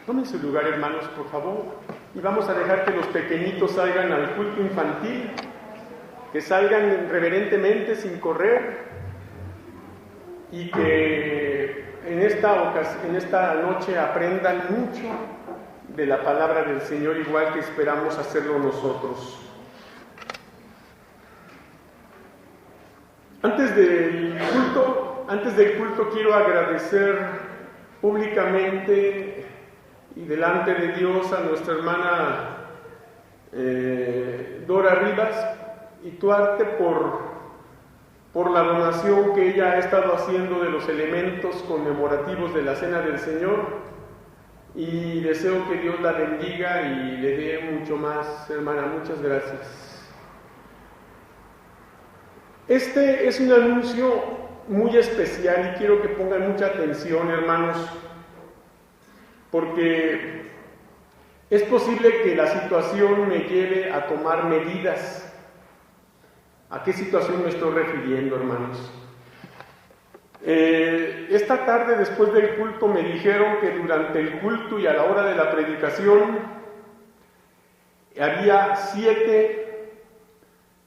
Tomen su lugar, hermanos, por favor, y vamos a dejar que los pequeñitos salgan al culto infantil, que salgan reverentemente, sin correr, y que en esta noche aprendan mucho de la palabra del Señor, igual que esperamos hacerlo nosotros. Antes del culto quiero agradecer públicamente y delante de Dios a nuestra hermana Dora Rivas y Tuarte por la donación que ella ha estado haciendo de los elementos conmemorativos de la Cena del Señor, y deseo que Dios la bendiga y le dé mucho más, hermana. Muchas gracias. Este es un anuncio muy especial y quiero que pongan mucha atención, hermanos, porque es posible que la situación me lleve a tomar medidas. ¿A qué situación me estoy refiriendo, hermanos? Esta tarde, después del culto, me dijeron que durante el culto y a la hora de la predicación había 7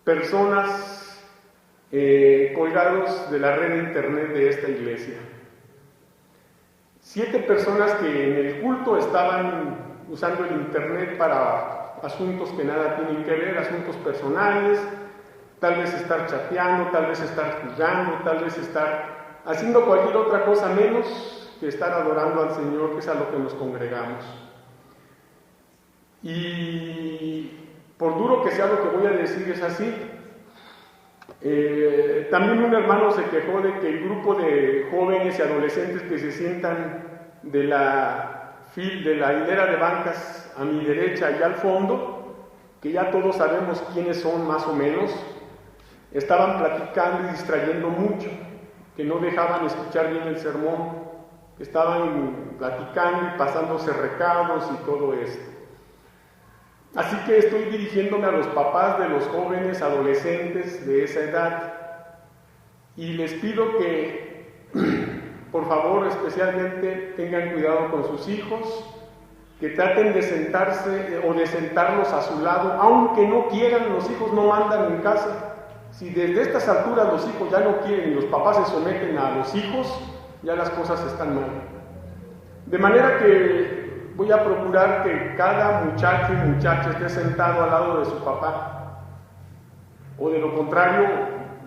personas colgados de la red de internet de esta iglesia. 7 personas que en el culto estaban usando el internet para asuntos que nada tienen que ver, asuntos personales, tal vez estar chateando, tal vez estar jugando, tal vez estar haciendo cualquier otra cosa menos que estar adorando al Señor, que es a lo que nos congregamos. Y por duro que sea lo que voy a decir, es así. También un hermano se quejó de que el grupo de jóvenes y adolescentes que se sientan de la hilera de bancas a mi derecha y al fondo, que ya todos sabemos quiénes son más o menos, estaban platicando y distrayendo mucho, que no dejaban escuchar bien el sermón, que estaban platicando y pasándose recados y todo esto. Así que estoy dirigiéndome a los papás de los jóvenes adolescentes de esa edad y les pido que, por favor, especialmente tengan cuidado con sus hijos, que traten de sentarse o de sentarlos a su lado, aunque no quieran. Los hijos no mandan en casa. Si desde estas alturas los hijos ya no quieren y los papás se someten a los hijos, ya las cosas están mal. De manera que voy a procurar que cada muchacho y muchacha esté sentado al lado de su papá. O de lo contrario,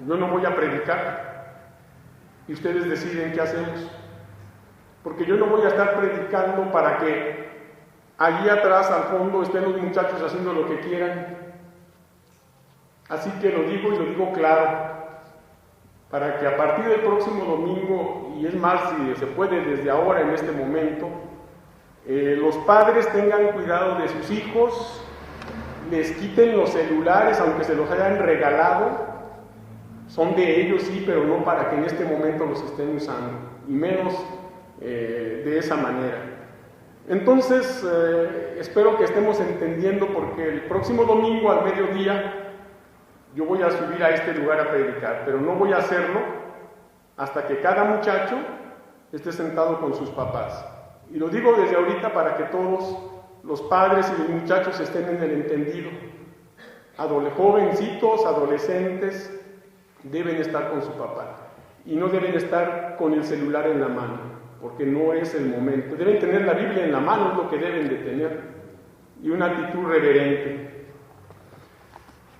yo no voy a predicar y ustedes deciden qué hacemos. Porque yo no voy a estar predicando para que allí atrás, al fondo, estén los muchachos haciendo lo que quieran. Así que lo digo y lo digo claro, para que a partir del próximo domingo, y es más, si se puede desde ahora, en este momento, los padres tengan cuidado de sus hijos, les quiten los celulares, aunque se los hayan regalado, son de ellos sí, pero no para que en este momento los estén usando, y menos de esa manera. Entonces, espero que estemos entendiendo, porque el próximo domingo al mediodía yo voy a subir a este lugar a predicar, pero no voy a hacerlo hasta que cada muchacho esté sentado con sus papás. Y lo digo desde ahorita para que todos los padres y los muchachos estén en el entendido. Jovencitos, adolescentes, deben estar con su papá y no deben estar con el celular en la mano, porque no es el momento. Deben tener la Biblia en la mano, es lo que deben de tener, y una actitud reverente.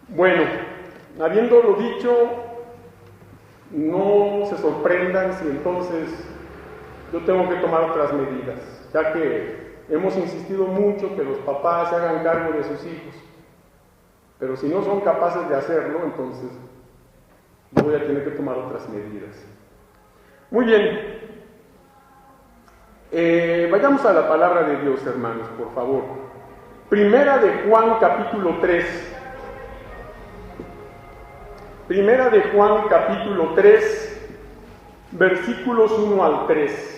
Bueno, habiéndolo dicho, no se sorprendan si entonces yo tengo que tomar otras medidas, ya que hemos insistido mucho que los papás se hagan cargo de sus hijos, pero si no son capaces de hacerlo, entonces yo voy a tener que tomar otras medidas. Muy bien, vayamos a la palabra de Dios, hermanos, por favor. Primera de Juan, capítulo 3. Primera de Juan, capítulo 3, versículos 1 al 3.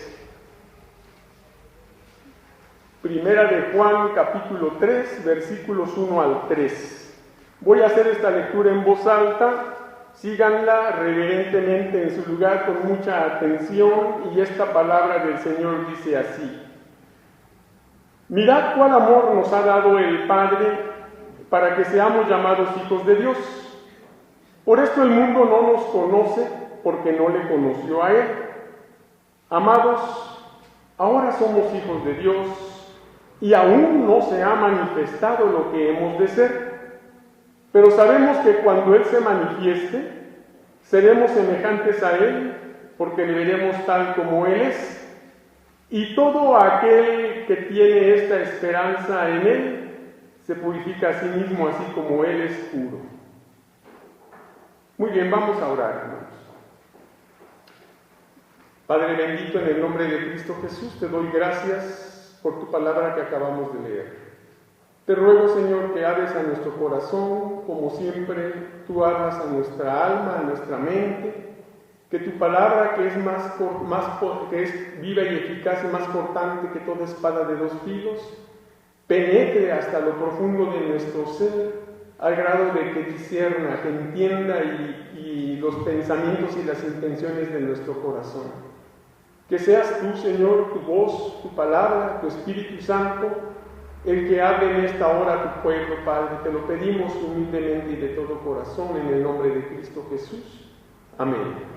Primera de Juan, capítulo 3, versículos 1 al 3. Voy a hacer esta lectura en voz alta, síganla reverentemente en su lugar con mucha atención, y esta palabra del Señor dice así: Mirad cuál amor nos ha dado el Padre para que seamos llamados hijos de Dios. Por esto el mundo no nos conoce, porque no le conoció a Él. Amados, ahora somos hijos de Dios y aún no se ha manifestado lo que hemos de ser. Pero sabemos que cuando Él se manifieste, seremos semejantes a Él, porque le veremos tal como Él es. Y todo aquel que tiene esta esperanza en Él, se purifica a sí mismo, así como Él es puro. Muy bien, vamos a orar, hermanos. Padre bendito, en el nombre de Cristo Jesús, te doy gracias por tu palabra que acabamos de leer. Te ruego, Señor, que hables a nuestro corazón, como siempre tú hablas a nuestra alma, a nuestra mente, que tu palabra, que es que es viva y eficaz y más cortante que toda espada de dos filos, penetre hasta lo profundo de nuestro ser, al grado de que discierna, que entienda y los pensamientos y las intenciones de nuestro corazón. Que seas tú, Señor, tu voz, tu palabra, tu Espíritu Santo, el que hable en esta hora a tu pueblo, Padre. Te lo pedimos humildemente y de todo corazón, en el nombre de Cristo Jesús. Amén.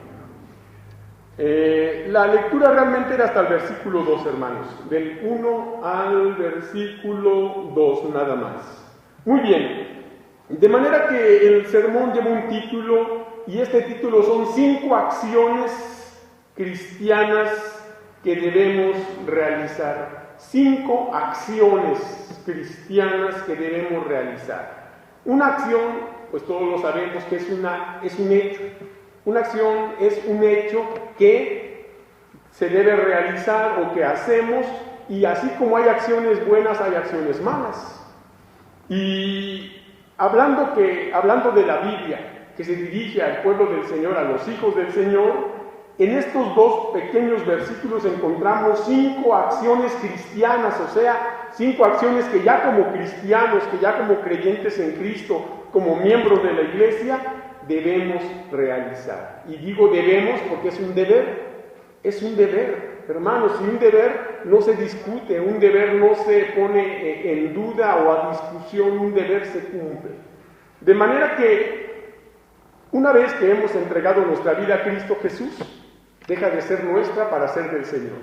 La lectura realmente era hasta el versículo 2, hermanos. Del 1 al versículo 2, nada más. Muy bien. De manera que el sermón lleva un título, y este título son 5 acciones cristianas que debemos realizar. 5 acciones cristianas que debemos realizar. Una acción, pues todos lo sabemos que es un hecho. Una acción es un hecho que se debe realizar o que hacemos, y así como hay acciones buenas, hay acciones malas. Y hablando de la Biblia, que se dirige al pueblo del Señor, a los hijos del Señor, en estos 2 pequeños versículos encontramos 5 acciones cristianas, o sea, 5 acciones que ya como cristianos, que ya como creyentes en Cristo, como miembros de la iglesia, debemos realizar. Y digo debemos porque es un deber, hermanos, y un deber no se discute, un deber no se pone en duda o a discusión, un deber se cumple. De manera que una vez que hemos entregado nuestra vida a Cristo Jesús, deja de ser nuestra para ser del Señor.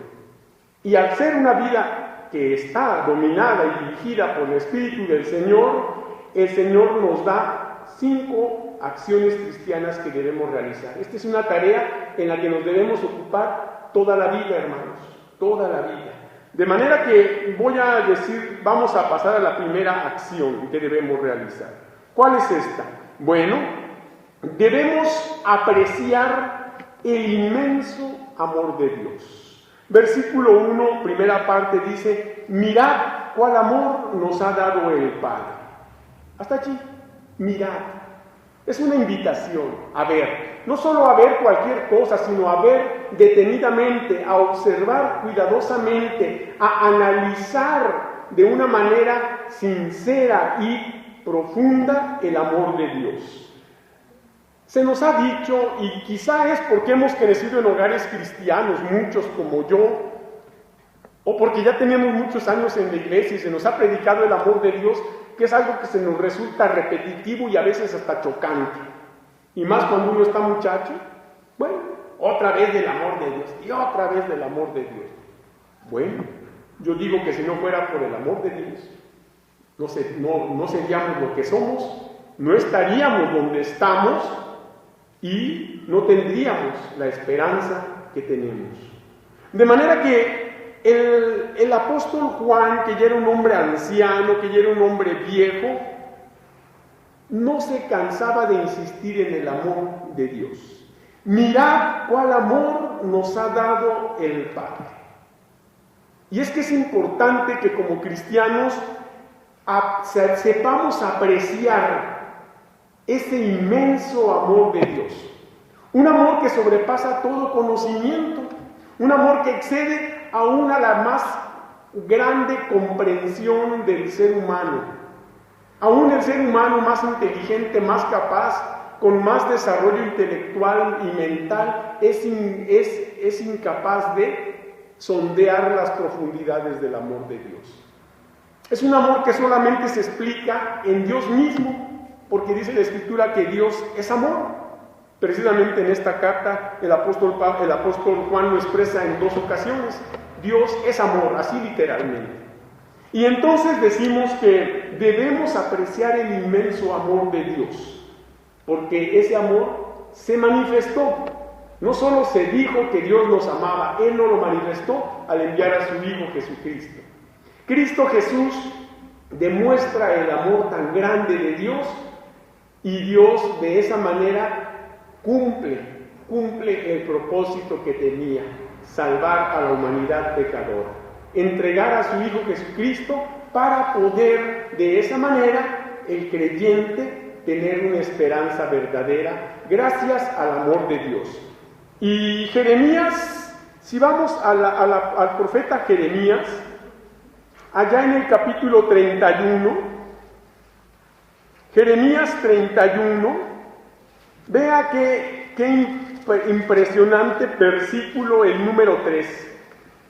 Y al ser una vida que está dominada y dirigida por el Espíritu del Señor, el Señor nos da 5 acciones cristianas que debemos realizar. Esta es una tarea en la que nos debemos ocupar toda la vida, hermanos, toda la vida. De manera que vamos a pasar a la primera acción que debemos realizar. ¿Cuál es esta? Bueno, debemos apreciar el inmenso amor de Dios. Versículo 1, primera parte, dice: mirad cuál amor nos ha dado el Padre. Hasta aquí, mirad. Es una invitación a ver, no solo a ver cualquier cosa, sino a ver detenidamente, a observar cuidadosamente, a analizar de una manera sincera y profunda el amor de Dios. Se nos ha dicho, y quizá es porque hemos crecido en hogares cristianos, muchos como yo, o porque ya tenemos muchos años en la iglesia y se nos ha predicado el amor de Dios, que es algo que se nos resulta repetitivo y a veces hasta chocante. Y más cuando uno está muchacho, bueno, otra vez del amor de Dios, y otra vez del amor de Dios. Bueno, yo digo que si no fuera por el amor de Dios, no seríamos lo que somos, no estaríamos donde estamos, y no tendríamos la esperanza que tenemos. De manera que el apóstol Juan, que ya era un hombre anciano, que ya era un hombre viejo, no se cansaba de insistir en el amor de Dios. Mirad cuál amor nos ha dado el Padre. Y es que es importante que como cristianos sepamos apreciar ese inmenso amor de Dios, un amor que sobrepasa todo conocimiento, un amor que excede aún a la más grande comprensión del ser humano. Aún el ser humano más inteligente, más capaz, con más desarrollo intelectual y mental, es incapaz de sondear las profundidades del amor de Dios. Es un amor que solamente se explica en Dios mismo, porque dice la Escritura que Dios es amor. Precisamente en esta carta el apóstol Juan lo expresa en 2 ocasiones. Dios es amor, así literalmente. Y entonces decimos que debemos apreciar el inmenso amor de Dios, porque ese amor se manifestó. No solo se dijo que Dios nos amaba, Él nos lo manifestó al enviar a su Hijo Jesucristo. Cristo Jesús demuestra el amor tan grande de Dios, y Dios de esa manera cumple el propósito que tenía: salvar a la humanidad pecadora, entregar a su Hijo Jesucristo para poder de esa manera el creyente tener una esperanza verdadera gracias al amor de Dios. Y Jeremías, si vamos al profeta Jeremías, allá en el capítulo 31, Jeremías 31, vea qué impresionante versículo el número 3.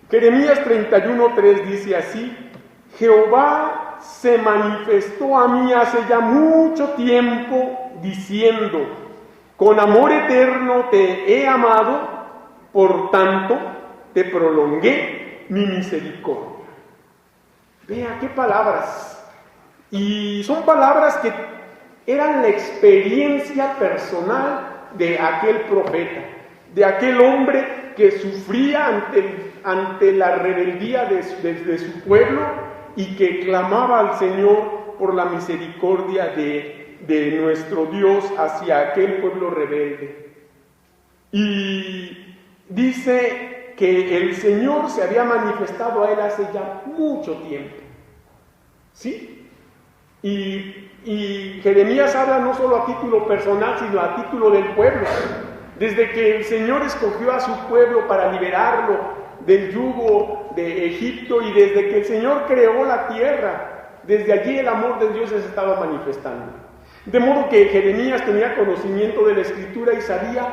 Jeremías 31:3 dice así: Jehová se manifestó a mí hace ya mucho tiempo, diciendo: con amor eterno te he amado, por tanto te prolongué mi misericordia. Vea qué palabras. Y son palabras que eran la experiencia personal de aquel profeta, de aquel hombre que sufría ante la rebeldía de su pueblo y que clamaba al Señor por la misericordia de nuestro Dios hacia aquel pueblo rebelde. Y dice que el Señor se había manifestado a él hace ya mucho tiempo, ¿sí? Y Jeremías habla no solo a título personal, sino a título del pueblo. Desde que el Señor escogió a su pueblo para liberarlo del yugo de Egipto, y desde que el Señor creó la tierra, desde allí el amor de Dios se estaba manifestando. De modo que Jeremías tenía conocimiento de la Escritura y sabía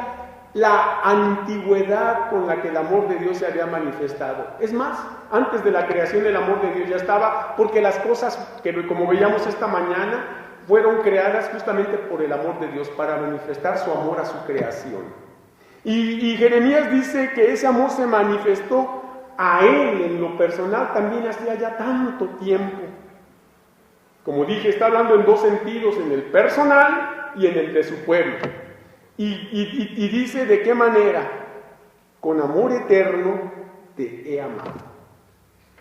la antigüedad con la que el amor de Dios se había manifestado. Es más, antes de la creación el amor de Dios ya estaba, porque las cosas que, como veíamos esta mañana, fueron creadas justamente por el amor de Dios, para manifestar su amor a su creación. Y Jeremías dice que ese amor se manifestó a él en lo personal también hacía ya tanto tiempo. Como dije, está hablando en 2 sentidos, en el personal y en el de su pueblo. Y dice de qué manera: con amor eterno te he amado.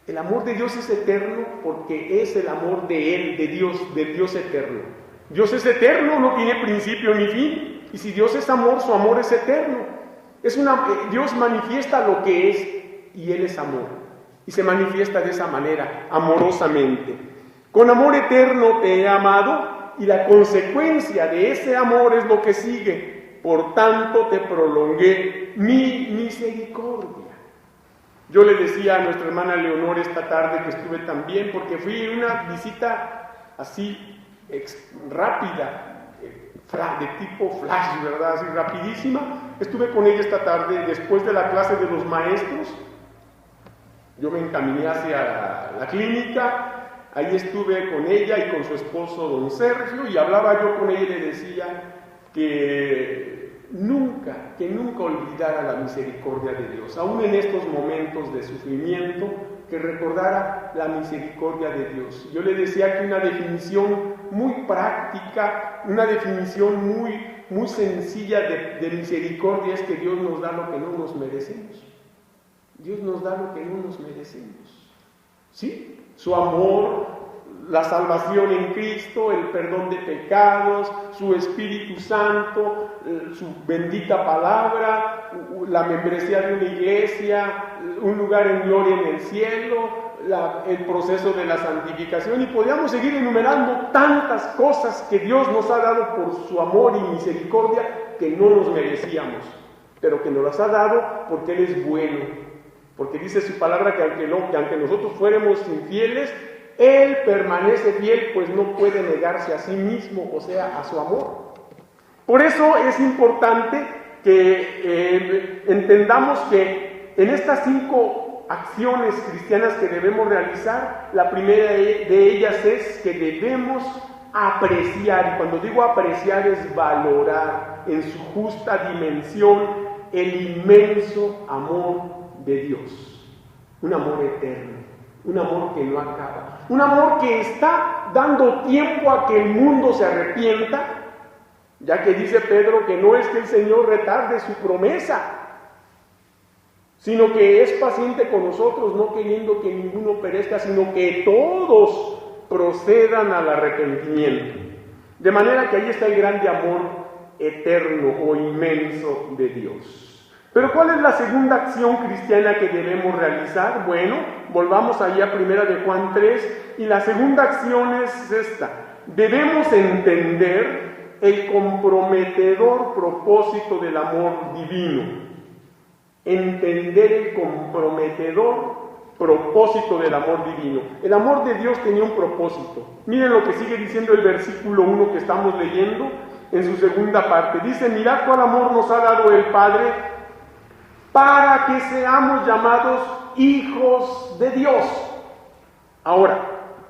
El amor de Dios es eterno porque es el amor de Él, de Dios eterno. Dios es eterno, no tiene principio ni fin. Y si Dios es amor, su amor es eterno. Dios manifiesta lo que es, y Él es amor. Y se manifiesta de esa manera, amorosamente. Con amor eterno te he amado, y la consecuencia de ese amor es lo que sigue: por tanto te prolongué mi misericordia. Yo le decía a nuestra hermana Leonor esta tarde que estuve también, porque fui en una visita así rápida, de tipo flash, ¿verdad? Así rapidísima. Estuve con ella esta tarde después de la clase de los maestros. Yo me encaminé hacia la clínica. Ahí estuve con ella y con su esposo don Sergio, y hablaba yo con ella y le decía que nunca olvidara la misericordia de Dios, aún en estos momentos de sufrimiento, que recordara la misericordia de Dios. Yo le decía que una definición muy práctica, una definición muy sencilla de misericordia es que Dios nos da lo que no nos merecemos. Dios nos da lo que no nos merecemos, ¿sí? Su amor, la salvación en Cristo, el perdón de pecados, su Espíritu Santo, su bendita palabra, la membresía de una iglesia, un lugar en gloria en el cielo, el proceso de la santificación, y podríamos seguir enumerando tantas cosas que Dios nos ha dado por su amor y misericordia que no nos merecíamos, pero que nos las ha dado porque Él es bueno. Porque dice su palabra que aunque nosotros fuéramos infieles, Él permanece fiel, pues no puede negarse a sí mismo, o sea, a su amor. Por eso es importante que entendamos que en estas 5 acciones cristianas que debemos realizar. La primera de ellas es que debemos apreciar, y cuando digo apreciar es valorar en su justa dimensión el inmenso amor de Dios, un amor eterno, un amor que no acaba, un amor que está dando tiempo a que el mundo se arrepienta, ya que dice Pedro que no es que el Señor retarde su promesa, sino que es paciente con nosotros, no queriendo que ninguno perezca, sino que todos procedan al arrepentimiento. De manera que ahí está el grande amor eterno o inmenso de Dios. Pero ¿cuál es la segunda acción cristiana que debemos realizar? Bueno, volvamos allá a 1 de Juan 3, y la segunda acción es esta. Debemos entender el comprometedor propósito del amor divino. Entender el comprometedor propósito del amor divino. El amor de Dios tenía un propósito. Miren lo que sigue diciendo el versículo 1 que estamos leyendo en su segunda parte. Dice: mirad cuál amor nos ha dado el Padre para que seamos llamados hijos de Dios. Ahora,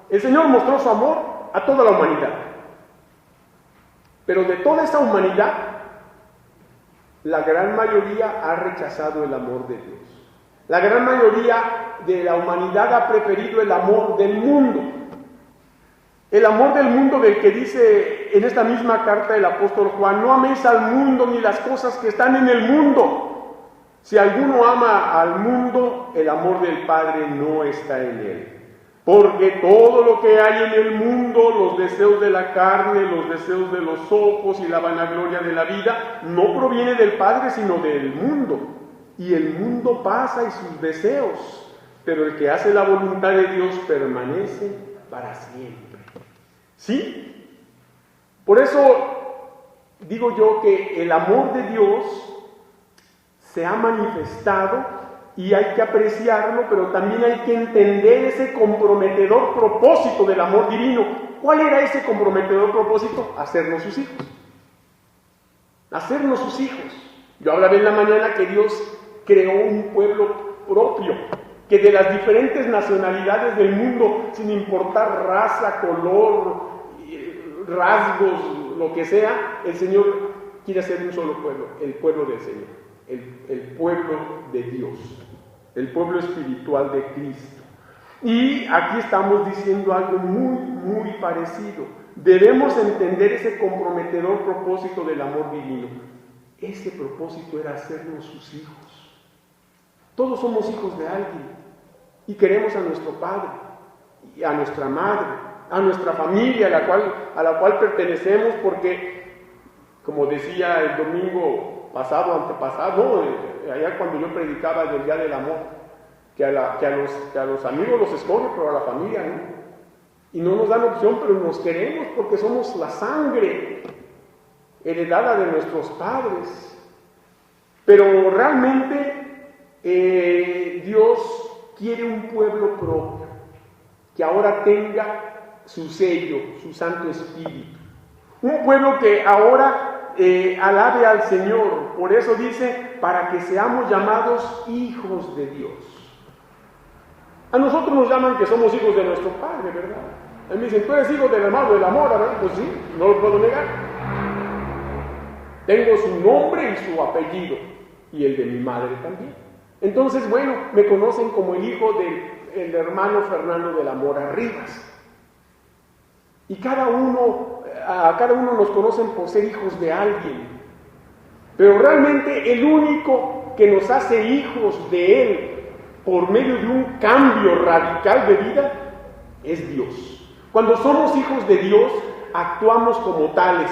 el Señor mostró su amor a toda la humanidad. Pero de toda esa humanidad, la gran mayoría ha rechazado el amor de Dios. La gran mayoría de la humanidad ha preferido el amor del mundo. El amor del mundo del que dice en esta misma carta el apóstol Juan: no améis al mundo ni las cosas que están en el mundo. Si alguno ama al mundo, el amor del Padre no está en él. Porque todo lo que hay en el mundo, los deseos de la carne, los deseos de los ojos y la vanagloria de la vida, no proviene del Padre, sino del mundo. Y el mundo pasa y sus deseos, pero el que hace la voluntad de Dios permanece para siempre. ¿Sí? Por eso digo yo que el amor de Dios se ha manifestado y hay que apreciarlo, pero también hay que entender ese comprometedor propósito del amor divino. ¿Cuál era ese comprometedor propósito? Hacernos sus hijos. Hacernos sus hijos. Yo hablaba en la mañana que Dios creó un pueblo propio, que de las diferentes nacionalidades del mundo, sin importar raza, color, rasgos, lo que sea, el Señor quiere hacer un solo pueblo, el pueblo del Señor, el pueblo de Dios, el pueblo espiritual de Cristo. Y aquí estamos diciendo algo muy parecido. Debemos entender ese comprometedor propósito del amor divino. Ese propósito era hacernos sus hijos. Todos somos hijos de alguien y queremos a nuestro padre y a nuestra madre, a nuestra familia a la cual pertenecemos, porque, como decía el domingo pasado, antepasado, allá cuando yo predicaba del Día del Amor, que a los amigos los escoge, pero a la familia no. Y no nos dan opción, pero nos queremos porque somos la sangre heredada de nuestros padres. Pero realmente Dios quiere un pueblo propio, que ahora tenga su sello, su Santo Espíritu. Un pueblo que ahora alabe al Señor. Por eso dice, para que seamos llamados hijos de Dios. A nosotros nos llaman que somos hijos de nuestro Padre, ¿verdad? A mí me dicen: tú eres hijo del hermano del amor, ¿verdad? Pues sí, no lo puedo negar. Tengo su nombre y su apellido, y el de mi madre también. Entonces, bueno, me conocen como el hijo del hermano Fernando de la Mora Rivas. Y a cada uno nos conocen por ser hijos de alguien. Pero realmente el único que nos hace hijos de Él por medio de un cambio radical de vida es Dios. Cuando somos hijos de Dios, actuamos como tales.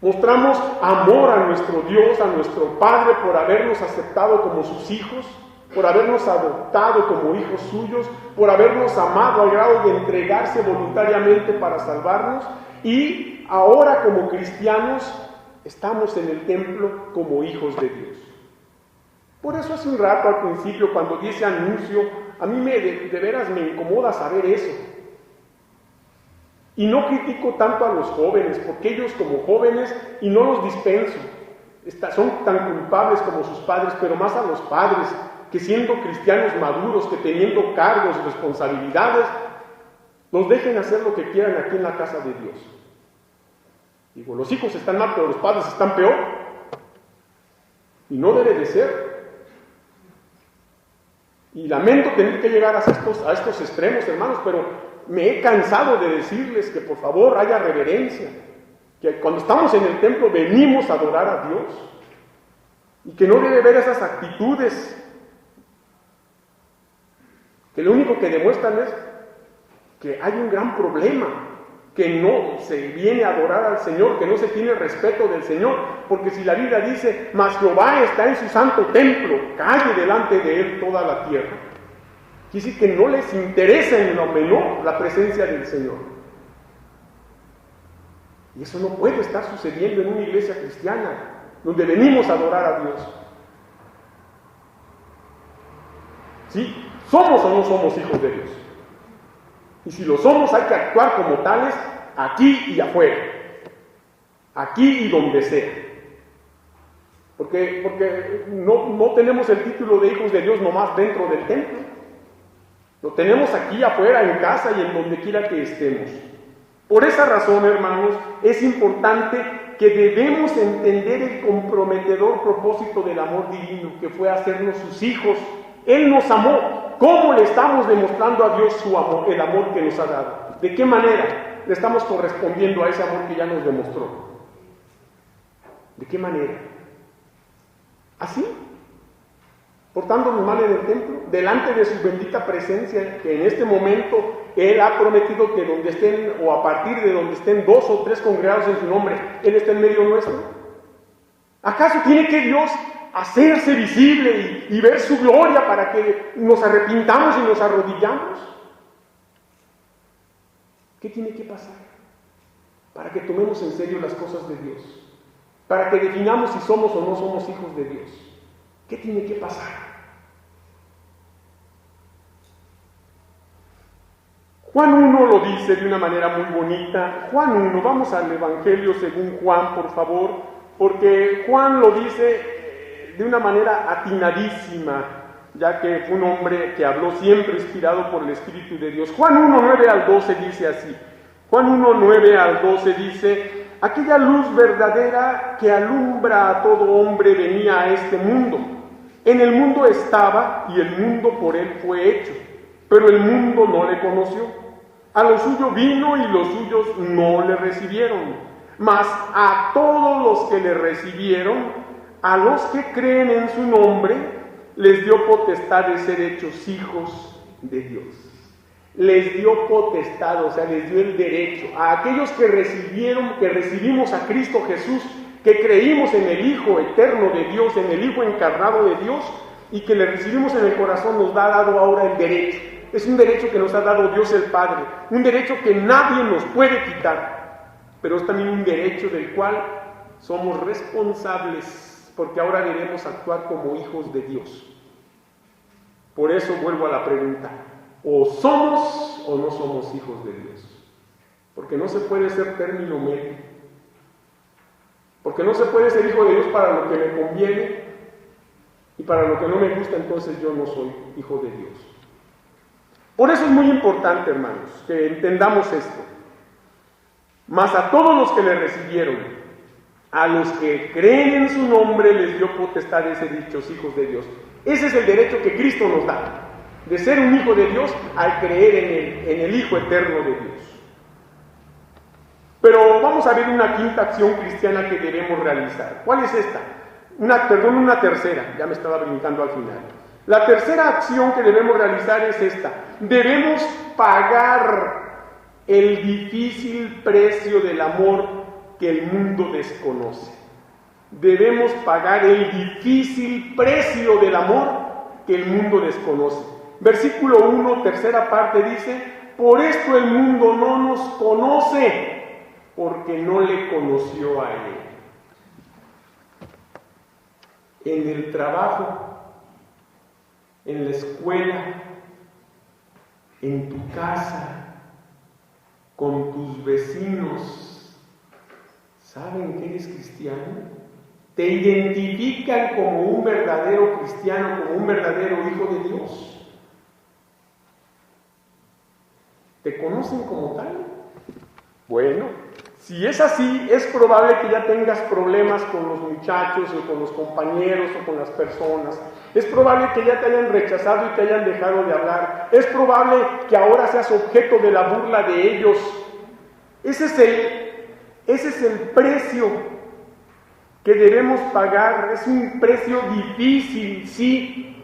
Mostramos amor a nuestro Dios, a nuestro Padre, por habernos aceptado como sus hijos, por habernos adoptado como hijos suyos, por habernos amado al grado de entregarse voluntariamente para salvarnos. Y ahora, como cristianos, estamos en el templo como hijos de Dios. Por eso hace un rato al principio, cuando di ese anuncio, a mí de veras me incomoda saber eso. Y no critico tanto a los jóvenes, porque ellos como jóvenes, y no los dispenso, son tan culpables como sus padres, pero más a los padres, que siendo cristianos maduros, que teniendo cargos y responsabilidades, nos dejen hacer lo que quieran aquí en la casa de Dios. Digo, los hijos están mal, pero los padres están peor. Y no debe de ser. Y lamento tener que llegar a estos extremos, hermanos, pero me he cansado de decirles que por favor haya reverencia, que cuando estamos en el templo venimos a adorar a Dios, y que no debe haber esas actitudes que lo único que demuestran es que hay un gran problema, que no se viene a adorar al Señor, que no se tiene respeto del Señor, porque si la Biblia dice, mas Jehová está en su santo templo, calle delante de él toda la tierra, quiere decir que no les interesa en lo menor la presencia del Señor. Y eso no puede estar sucediendo en una iglesia cristiana, donde venimos a adorar a Dios. ¿Sí? ¿Somos o no somos hijos de Dios? Y si lo somos, hay que actuar como tales aquí y afuera, aquí y donde sea. Porque no tenemos el título de hijos de Dios nomás dentro del templo. Lo tenemos aquí afuera, en casa y en donde quiera que estemos. Por esa razón, hermanos, es importante que debemos entender el comprometedor propósito del amor divino, que fue hacernos sus hijos. Él nos amó. ¿Cómo le estamos demostrando a Dios su amor, el amor que nos ha dado? ¿De qué manera le estamos correspondiendo a ese amor que ya nos demostró? ¿De qué manera? ¿Así? ¿Portándonos mal en el templo? Delante de su bendita presencia, que en este momento Él ha prometido que donde estén, o a partir de donde estén 2 o 3 congregados en su nombre, Él está en medio nuestro. ¿Acaso tiene que Dios hacerse visible y ver su gloria para que nos arrepintamos y nos arrodillamos? ¿Qué tiene que pasar? Para que tomemos en serio las cosas de Dios, para que definamos si somos o no somos hijos de Dios. ¿Qué tiene que pasar? Juan 1 lo dice de una manera muy bonita. Juan 1, vamos al Evangelio según Juan, por favor, porque Juan lo dice de una manera atinadísima, ya que fue un hombre que habló siempre inspirado por el Espíritu de Dios. Juan 1, 9 al 12 dice así. Juan 1, 9 al 12 dice: aquella luz verdadera que alumbra a todo hombre venía a este mundo. En el mundo estaba y el mundo por él fue hecho, pero el mundo no le conoció. A lo suyo vino y los suyos no le recibieron. Mas a todos los que le recibieron, a los que creen en su nombre, les dio potestad de ser hechos hijos de Dios. Les dio potestad, o sea, les dio el derecho. A aquellos que recibimos a Cristo Jesús, que creímos en el Hijo eterno de Dios, en el Hijo encarnado de Dios, y que le recibimos en el corazón, nos ha dado ahora el derecho. Es un derecho que nos ha dado Dios el Padre, un derecho que nadie nos puede quitar, pero es también un derecho del cual somos responsables, porque ahora debemos actuar como hijos de Dios. Por eso vuelvo a la pregunta: ¿o somos o no somos hijos de Dios? Porque no se puede ser término medio. Porque no se puede ser hijo de Dios para lo que me conviene y para lo que no me gusta, entonces yo no soy hijo de Dios. Por eso es muy importante, hermanos, que entendamos esto. Mas a todos los que le recibieron, a los que creen en su nombre, les dio potestad de ser dichos hijos de Dios. Ese es el derecho que Cristo nos da, de ser un hijo de Dios al creer en el Hijo eterno de Dios. Pero vamos a ver una quinta acción cristiana que debemos realizar. ¿Cuál es esta? Una tercera, ya me estaba brincando al final. La tercera acción que debemos realizar es esta: debemos pagar el difícil precio del amor que el mundo desconoce. Debemos pagar el difícil precio del amor que el mundo desconoce. Versículo 1, tercera parte dice: por esto el mundo no nos conoce, porque no le conoció a Él. En el trabajo, en la escuela, en tu casa, con tus vecinos, ¿saben que eres cristiano? te identifican como un verdadero cristiano, como un verdadero hijo de Dios. ¿Te conocen como tal? Bueno, si es así, es probable que ya tengas problemas con los muchachos o con los compañeros o con las personas. Es probable que ya te hayan rechazado y te hayan dejado de hablar. Es probable que ahora seas objeto de la burla de ellos. Ese es el precio que debemos pagar. Es un precio difícil, sí,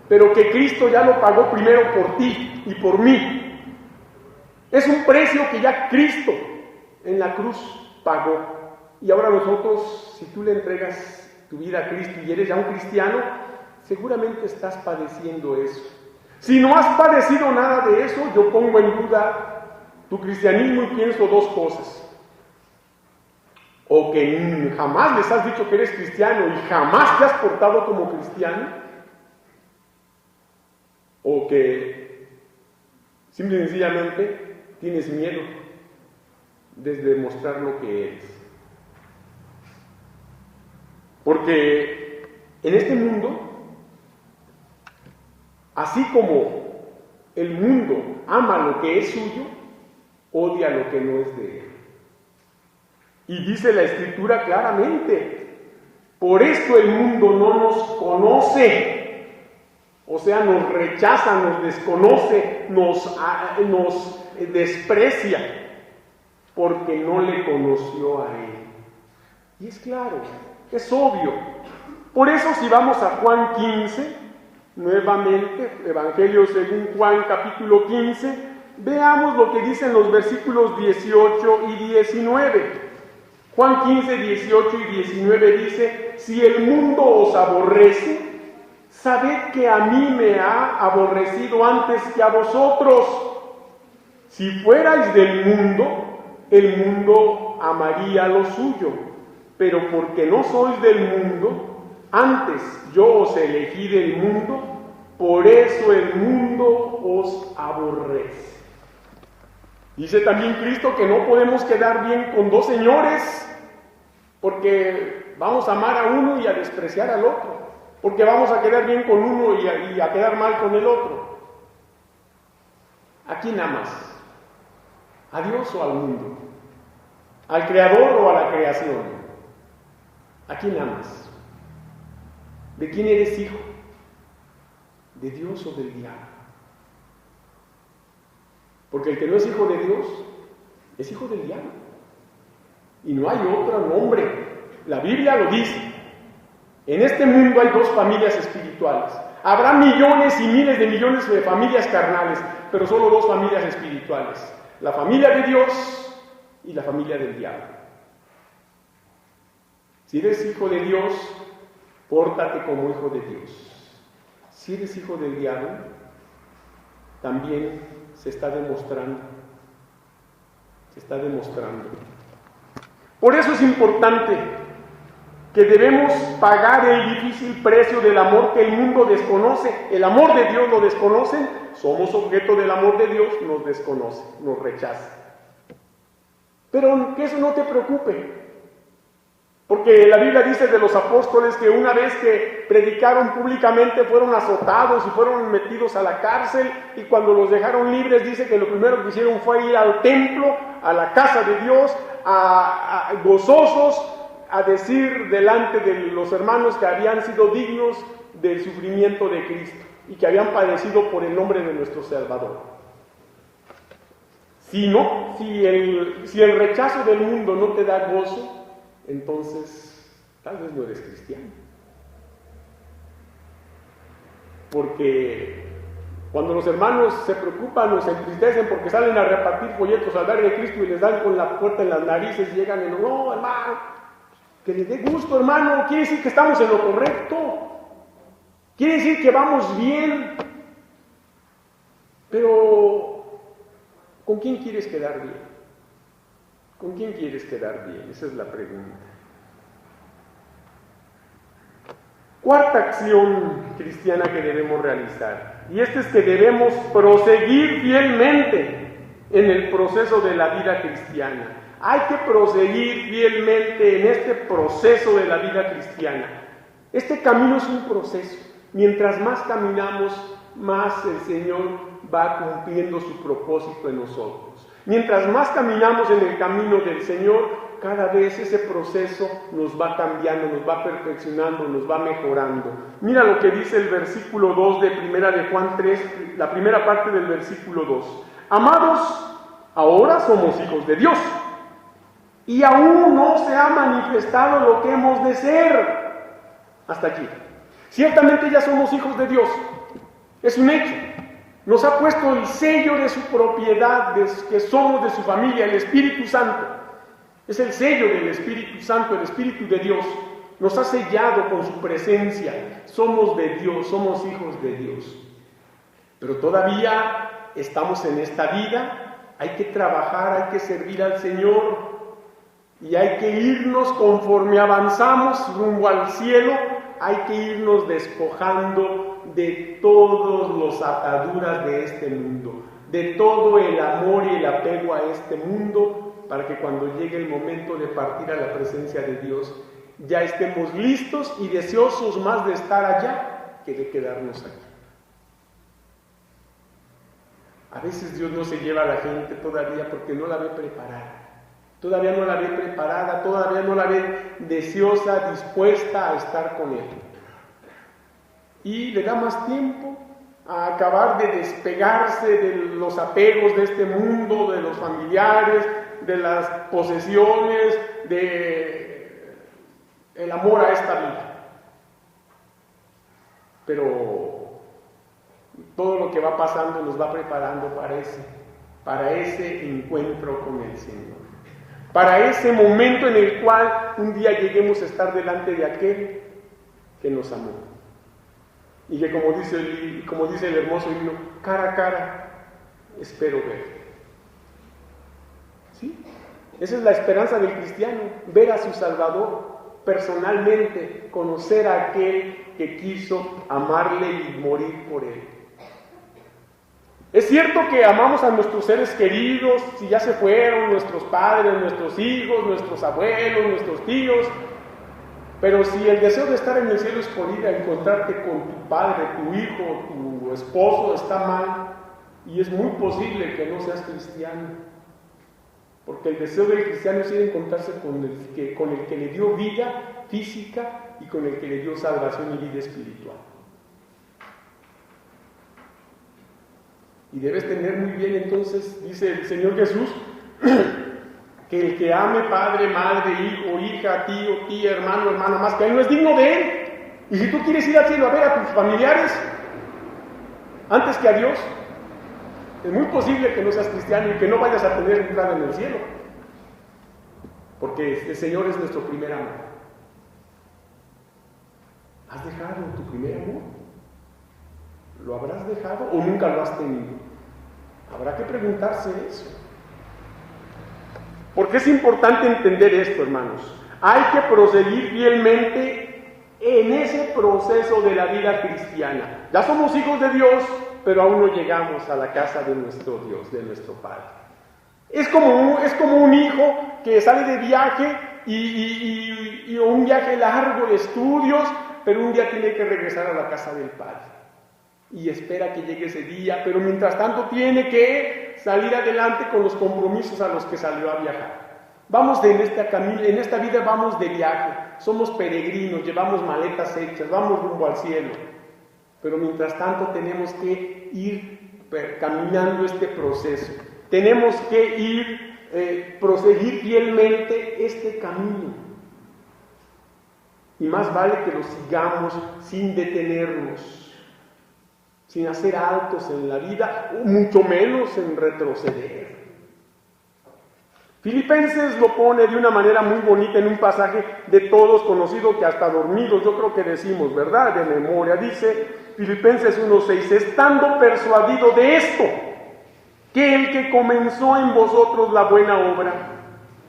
pero que Cristo ya lo pagó primero por ti y por mí. Es un precio que ya Cristo en la cruz pagó. Y ahora nosotros, si tú le entregas tu vida a Cristo y eres ya un cristiano, seguramente estás padeciendo eso. Si no has padecido nada de eso, yo pongo en duda tu cristianismo y pienso dos cosas. O que jamás les has dicho que eres cristiano y jamás te has portado como cristiano. O que simple y sencillamente tienes miedo de demostrar lo que eres. Porque en este mundo, así como el mundo ama lo que es suyo, odia lo que no es de él. Y dice la Escritura claramente, por esto el mundo no nos conoce, o sea, nos rechaza, nos desconoce, nos desprecia, porque no le conoció a él. Y es claro, es obvio. Por eso si vamos a Juan 15, nuevamente, Evangelio según Juan capítulo 15, veamos lo que dicen los versículos 18 y 19. Juan 15, 18 y 19 dice, si el mundo os aborrece, sabed que a mí me ha aborrecido antes que a vosotros. Si fuerais del mundo, el mundo amaría lo suyo, pero porque no sois del mundo, antes yo os elegí del mundo, por eso el mundo os aborrece. Dice también Cristo que no podemos quedar bien con dos señores, porque vamos a amar a uno y a despreciar al otro, porque vamos a quedar bien con uno y a quedar mal con el otro. ¿A quién amas? ¿A Dios o al mundo? ¿Al Creador o a la creación? ¿A quién amas? ¿De quién eres hijo? ¿De Dios o del diablo? Porque el que no es hijo de Dios, es hijo del diablo. Y no hay otro nombre. La Biblia lo dice. En este mundo hay dos familias espirituales. Habrá millones y miles de millones de familias carnales, pero solo dos familias espirituales. La familia de Dios y la familia del diablo. Si eres hijo de Dios, pórtate como hijo de Dios. Si eres hijo del diablo, también se está demostrando. Se está demostrando. Por eso es importante que debemos pagar el difícil precio del amor que el mundo desconoce. El amor de Dios lo desconocen, somos objeto del amor de Dios, nos desconoce, nos rechaza. Pero que eso no te preocupe, porque la Biblia dice de los apóstoles que una vez que predicaron públicamente fueron azotados y fueron metidos a la cárcel, y cuando los dejaron libres dice que lo primero que hicieron fue ir al templo, a la casa de Dios, gozosos, a decir delante de los hermanos que habían sido dignos del sufrimiento de Cristo y que habían padecido por el nombre de nuestro Salvador. Si el rechazo del mundo no te da gozo, entonces tal vez no eres cristiano. Porque cuando los hermanos se preocupan o se entristecen porque salen a repartir folletos al ver de Cristo y les dan con la puerta en las narices y llegan y no, hermano, que le dé gusto, hermano, quiere decir que estamos en lo correcto, quiere decir que vamos bien. Pero ¿con quién quieres quedar bien? ¿Con quién quieres quedar bien? Esa es la pregunta. Cuarta acción cristiana que debemos realizar, y esta es que debemos proseguir fielmente en el proceso de la vida cristiana. Hay que proseguir fielmente en este proceso de la vida cristiana. Este camino es un proceso. Mientras más caminamos, más el Señor va cumpliendo su propósito en nosotros. Mientras más caminamos en el camino del Señor, cada vez ese proceso nos va cambiando, nos va perfeccionando, nos va mejorando. Mira lo que dice el versículo 2 de Primera de Juan 3, la primera parte del versículo 2. Amados, ahora somos hijos de Dios, y aún no se ha manifestado lo que hemos de ser. Hasta aquí. Ciertamente ya somos hijos de Dios, es un hecho. Nos ha puesto el sello de su propiedad, de que somos de su familia, el Espíritu Santo. Es el sello del Espíritu Santo, el Espíritu de Dios. Nos ha sellado con su presencia. Somos de Dios, somos hijos de Dios. Pero todavía estamos en esta vida, hay que trabajar, hay que servir al Señor y hay que irnos conforme avanzamos rumbo al cielo, hay que irnos despojando de todas las ataduras de este mundo, de todo el amor y el apego a este mundo, para que cuando llegue el momento de partir a la presencia de Dios, ya estemos listos y deseosos más de estar allá que de quedarnos aquí. A veces Dios no se lleva a la gente todavía porque no la ve preparada. Todavía no la ve preparada, todavía no la ve deseosa, dispuesta a estar con Él. Y le da más tiempo a acabar de despegarse de los apegos de este mundo, de los familiares, de las posesiones, de el amor a esta vida. Pero todo lo que va pasando nos va preparando para ese encuentro con el Señor. Para ese momento en el cual un día lleguemos a estar delante de aquel que nos amó. Y que como dice el hermoso himno, cara a cara espero ver. ¿Sí? Esa es la esperanza del cristiano, ver a su Salvador personalmente, conocer a aquel que quiso amarle y morir por él. Es cierto que amamos a nuestros seres queridos, si ya se fueron, nuestros padres, nuestros hijos, nuestros abuelos, nuestros tíos, pero si el deseo de estar en el cielo es por ir a encontrarte con tu padre, tu hijo, tu esposo, está mal, y es muy posible que no seas cristiano, porque el deseo del cristiano es ir a encontrarse con el que le dio vida física y con el que le dio salvación y vida espiritual. Y debes tener muy bien, entonces, dice el Señor Jesús, que el que ame padre, madre, hijo, hija, tío, tía, hermano, hermana, más que él, no es digno de él. Y si tú quieres ir al cielo a ver a tus familiares antes que a Dios, es muy posible que no seas cristiano y que no vayas a tener entrada en el cielo. Porque el Señor es nuestro primer amor. ¿Has dejado tu primer amor? ¿Lo habrás dejado o nunca lo has tenido? Habrá que preguntarse eso. Porque es importante entender esto, hermanos. Hay que proseguir fielmente en ese proceso de la vida cristiana. Ya somos hijos de Dios, pero aún no llegamos a la casa de nuestro Dios, de nuestro Padre. Es como un hijo que sale de viaje y un viaje largo de estudios, pero un día tiene que regresar a la casa del Padre. Y espera que llegue ese día, pero mientras tanto tiene que salir adelante con los compromisos a los que salió a viajar. En esta vida vamos de viaje, somos peregrinos, llevamos maletas hechas, vamos rumbo al cielo. Pero mientras tanto tenemos que ir caminando este proceso. Tenemos que proseguir fielmente este camino. Y más vale que lo sigamos sin detenernos, sin hacer altos en la vida, mucho menos en retroceder. Filipenses lo pone de una manera muy bonita en un pasaje de todos conocido que hasta dormidos yo creo que decimos, ¿verdad? De memoria. Dice Filipenses 1:6, estando persuadido de esto, que el que comenzó en vosotros la buena obra,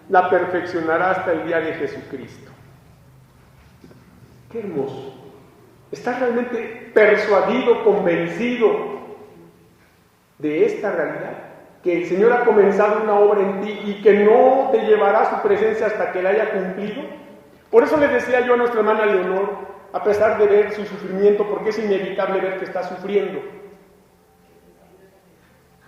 la perfeccionará hasta el día de Jesucristo. Qué hermoso. ¿Estás realmente persuadido, convencido de esta realidad? que el Señor ha comenzado una obra en ti y que no te llevará a su presencia hasta que la haya cumplido. Por eso le decía yo a nuestra hermana Leonor, a pesar de ver su sufrimiento, porque es inevitable ver que está sufriendo,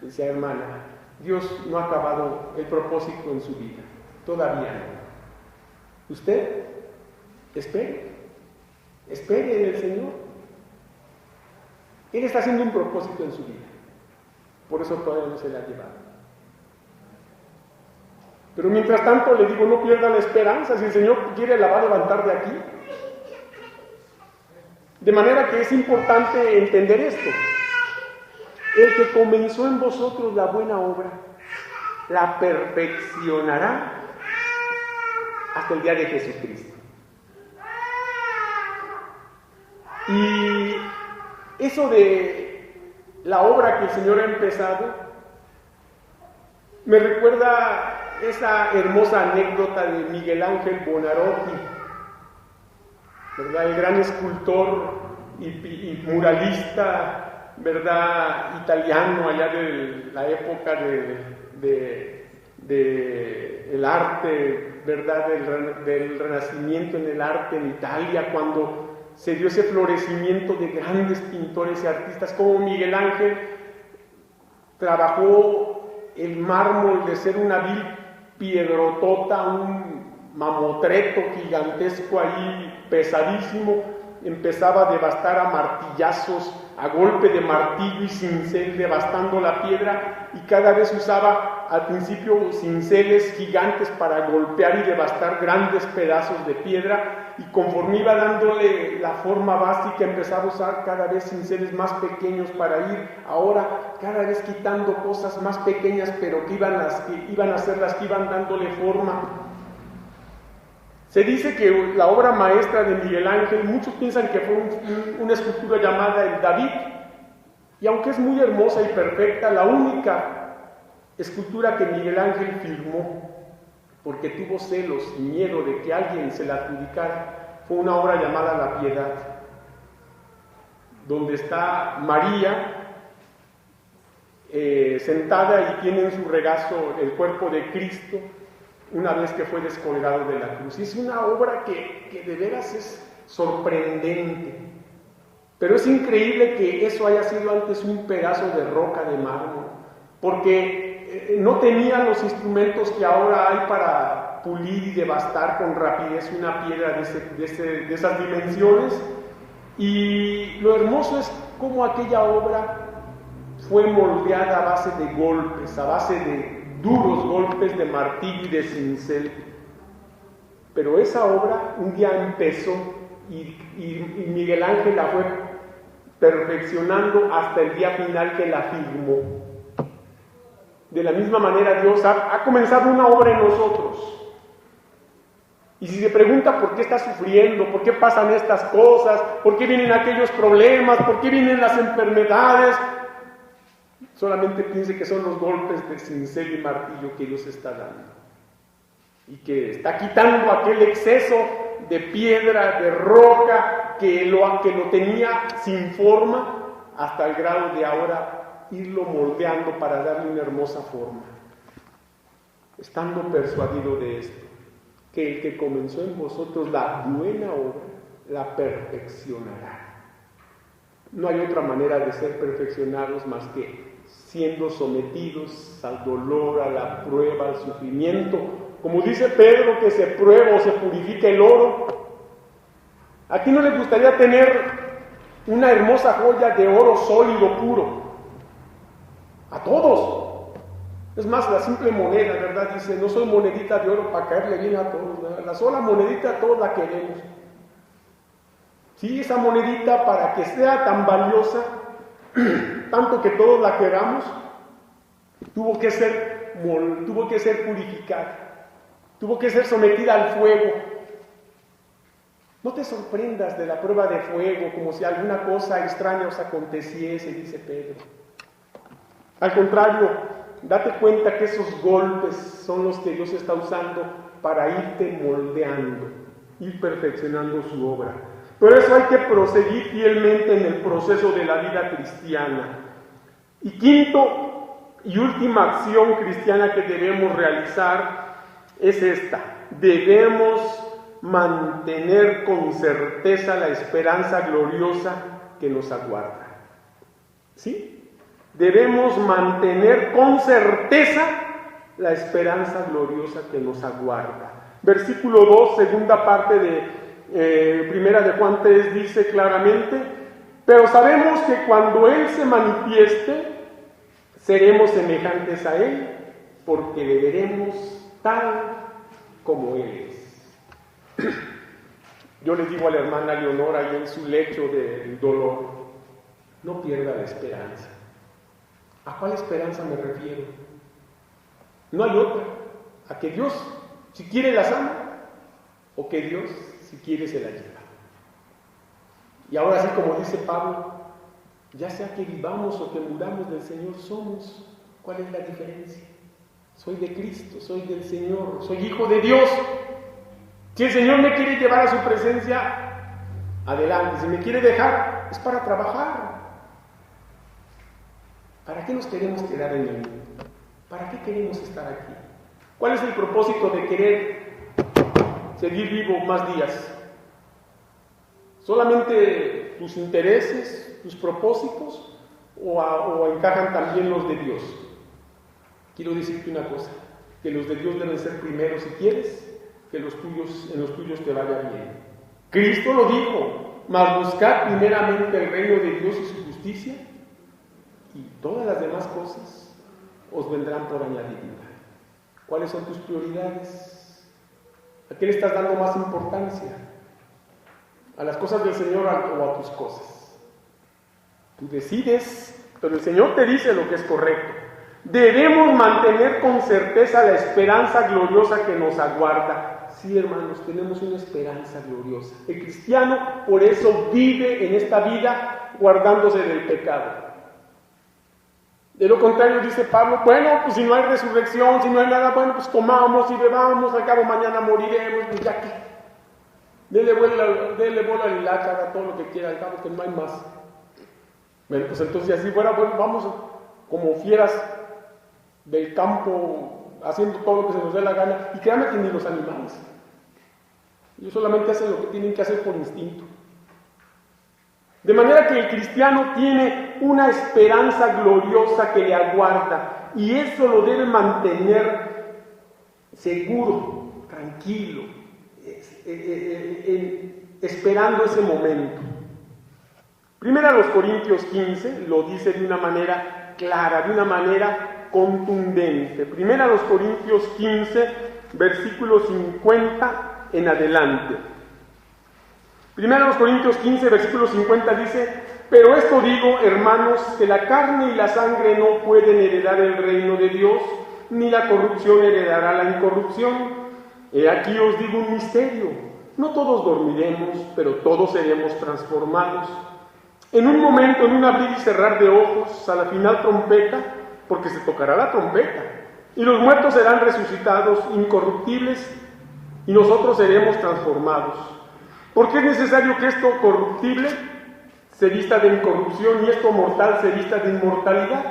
decía: hermana, Dios no ha acabado el propósito en su vida, todavía no. Usted espere en el Señor. Él está haciendo un propósito en su vida, por eso todavía no se la ha llevado. Pero mientras tanto le digo, no pierda la esperanza. Si el Señor quiere, la va a levantar de aquí. De manera que es importante entender esto: el que comenzó en vosotros la buena obra, la perfeccionará hasta el día de Jesucristo. Y eso de la obra que el Señor ha empezado me recuerda esa hermosa anécdota de Miguel Ángel Buonarroti, ¿verdad? El gran escultor y muralista, ¿verdad?, italiano, allá de la época del arte, ¿verdad?, del Renacimiento en el arte en Italia, cuando se dio ese florecimiento de grandes pintores y artistas. Como Miguel Ángel trabajó el mármol de ser una vil piedrotota, un mamotreto gigantesco ahí, pesadísimo, empezaba a devastar a martillazos, a golpe de martillo y cincel, devastando la piedra, y cada vez usaba al principio cinceles gigantes para golpear y devastar grandes pedazos de piedra, y conforme iba dándole la forma básica empezaba a usar cada vez cinceles más pequeños para ir ahora cada vez quitando cosas más pequeñas, pero que iban a ser las que iban dándole forma. Se dice que la obra maestra de Miguel Ángel, muchos piensan que fue una escultura llamada el David, y aunque es muy hermosa y perfecta, la única escultura que Miguel Ángel firmó, porque tuvo celos y miedo de que alguien se la adjudicara, fue una obra llamada La Piedad, donde está María sentada y tiene en su regazo el cuerpo de Cristo, una vez que fue descolgado de la cruz. Y es una obra que de veras es sorprendente, pero es increíble que eso haya sido antes un pedazo de roca de mármol, porque no tenía los instrumentos que ahora hay para pulir y devastar con rapidez una piedra de esas dimensiones. Y lo hermoso es cómo aquella obra fue moldeada a base de golpes, a base de duros golpes de martillo y de cincel. Pero esa obra un día empezó y Miguel Ángel la fue perfeccionando hasta el día final que la firmó. De la misma manera Dios ha comenzado una obra en nosotros. Y si se pregunta por qué está sufriendo, por qué pasan estas cosas, por qué vienen aquellos problemas, por qué vienen las enfermedades, solamente piense que son los golpes de cincel y martillo que Dios está dando, y que está quitando aquel exceso de piedra, de roca, que lo tenía sin forma, hasta el grado de ahora irlo moldeando para darle una hermosa forma, estando persuadido de esto, que el que comenzó en vosotros la buena obra, la perfeccionará. No hay otra manera de ser perfeccionados más que siendo sometidos al dolor, a la prueba, al sufrimiento. Como dice Pedro, que se prueba o se purifica el oro. ¿A quién no le gustaría tener una hermosa joya de oro sólido, puro? A todos. Es más, la simple moneda, ¿verdad? Dice, no soy monedita de oro para caerle bien a todos, ¿verdad? La sola monedita todos la queremos. Sí, esa monedita, para que sea tan valiosa, tanto que todos la queramos, tuvo que ser purificada, tuvo que ser sometida al fuego. No te sorprendas de la prueba de fuego, como si alguna cosa extraña os aconteciese, dice Pedro. Al contrario, date cuenta que esos golpes son los que Dios está usando para irte moldeando, ir perfeccionando su obra. Por eso hay que proseguir fielmente en el proceso de la vida cristiana. Y quinto, y última acción cristiana que debemos realizar es esta: debemos mantener con certeza la esperanza gloriosa que nos aguarda. ¿Sí? Debemos mantener con certeza la esperanza gloriosa que nos aguarda. Versículo 2, segunda parte de Primera de Juan 3, dice claramente: pero sabemos que cuando Él se manifieste, seremos semejantes a Él, porque le veremos tal como Él es. Yo le digo a la hermana Leonora ahí en su lecho del dolor: no pierda la esperanza. ¿A cuál esperanza me refiero? No hay otra. A que Dios, si quiere, la sana, o que Dios, si quiere, se la lleva. Y ahora sí, como dice Pablo, ya sea que vivamos o que muramos, del Señor somos. ¿Cuál es la diferencia? Soy de Cristo, soy del Señor, soy hijo de Dios. Si el Señor me quiere llevar a su presencia, adelante. Si me quiere dejar, es para trabajar. ¿Para qué nos queremos quedar en el mundo? ¿Para qué queremos estar aquí? ¿Cuál es el propósito de querer seguir vivo más días? ¿Solamente tus intereses, tus propósitos, o encajan también los de Dios? Quiero decirte una cosa: que los de Dios deben ser primero si quieres que en los tuyos te vaya bien. Cristo lo dijo: mas buscad primeramente el reino de Dios y su justicia, y todas las demás cosas os vendrán por añadidura. ¿Cuáles son tus prioridades? ¿A qué le estás dando más importancia? ¿A las cosas del Señor o a tus cosas? Tú decides, pero el Señor te dice lo que es correcto. Debemos mantener con certeza la esperanza gloriosa que nos aguarda. Sí, hermanos, tenemos una esperanza gloriosa. El cristiano por eso vive en esta vida guardándose del pecado. De lo contrario, dice Pablo, bueno, pues si no hay resurrección, si no hay nada, bueno, pues comamos y bebamos, al cabo mañana moriremos, pues ya que dele bola al hilacha, haga todo lo que quiera, al cabo que no hay más. Bueno, pues entonces, si así fuera, bueno, vamos como fieras del campo, haciendo todo lo que se nos dé la gana, y créanme que ni los animales. Ellos solamente hacen lo que tienen que hacer por instinto. De manera que el cristiano tiene una esperanza gloriosa que le aguarda, y eso lo debe mantener seguro, tranquilo, esperando ese momento. Primero a los Corintios 15 lo dice de una manera clara, de una manera contundente. Primero a los Corintios 15, versículo 50 en adelante. Primero a los Corintios 15, versículo 50 dice: pero esto digo, hermanos, que la carne y la sangre no pueden heredar el reino de Dios, ni la corrupción heredará la incorrupción. He aquí os digo un misterio: no todos dormiremos, pero todos seremos transformados. En un momento, en un abrir y cerrar de ojos, a la final trompeta, porque se tocará la trompeta, y los muertos serán resucitados incorruptibles, y nosotros seremos transformados. Porque es necesario que esto corruptible se vista de incorrupción y esto mortal se vista de inmortalidad.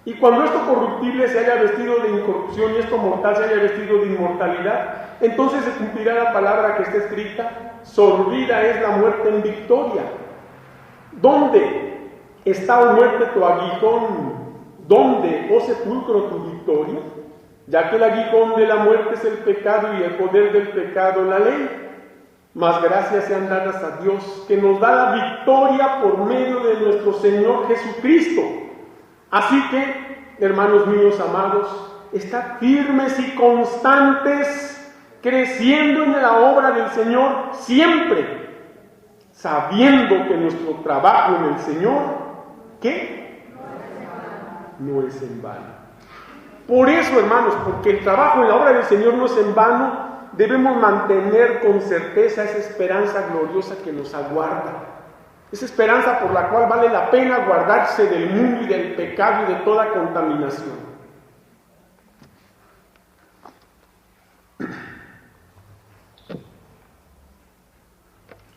Y cuando esto corruptible se haya vestido de incorrupción y esto mortal se haya vestido de inmortalidad, entonces se cumplirá la palabra que está escrita: sorbida es la muerte en victoria. ¿Dónde está, oh muerte, tu aguijón? ¿Dónde, oh sepulcro, tu victoria? Ya que el aguijón de la muerte es el pecado y el poder del pecado la ley. Mas gracias sean dadas a Dios, que nos da la victoria por medio de nuestro Señor Jesucristo. Así que, hermanos míos amados, estad firmes y constantes, creciendo en la obra del Señor siempre, sabiendo que nuestro trabajo en el Señor, ¿qué? No es en vano. Por eso, hermanos, porque el trabajo en la obra del Señor no es en vano, debemos mantener con certeza esa esperanza gloriosa que nos aguarda. Esa esperanza por la cual vale la pena guardarse del mundo y del pecado y de toda contaminación.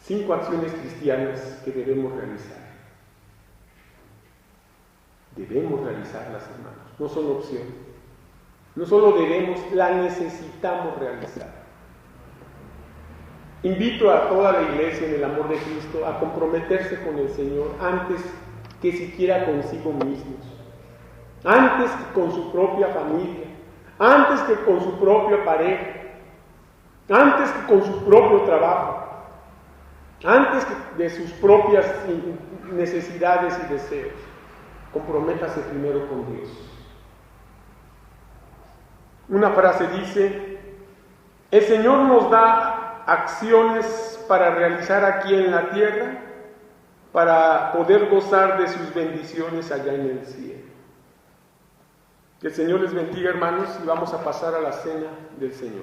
Cinco acciones cristianas que debemos realizar. Debemos realizarlas, hermanos. no son opción. No solo debemos, la necesitamos realizar. Invito a toda la iglesia en el amor de Cristo a comprometerse con el Señor antes que siquiera consigo mismos, antes que con su propia familia, antes que con su propia pareja, antes que con su propio trabajo, antes que de sus propias necesidades y deseos. Comprométase primero con Dios. Una frase dice: el Señor nos da acciones para realizar aquí en la tierra, para poder gozar de sus bendiciones allá en el cielo. Que el Señor les bendiga, hermanos, y vamos a pasar a la cena del Señor.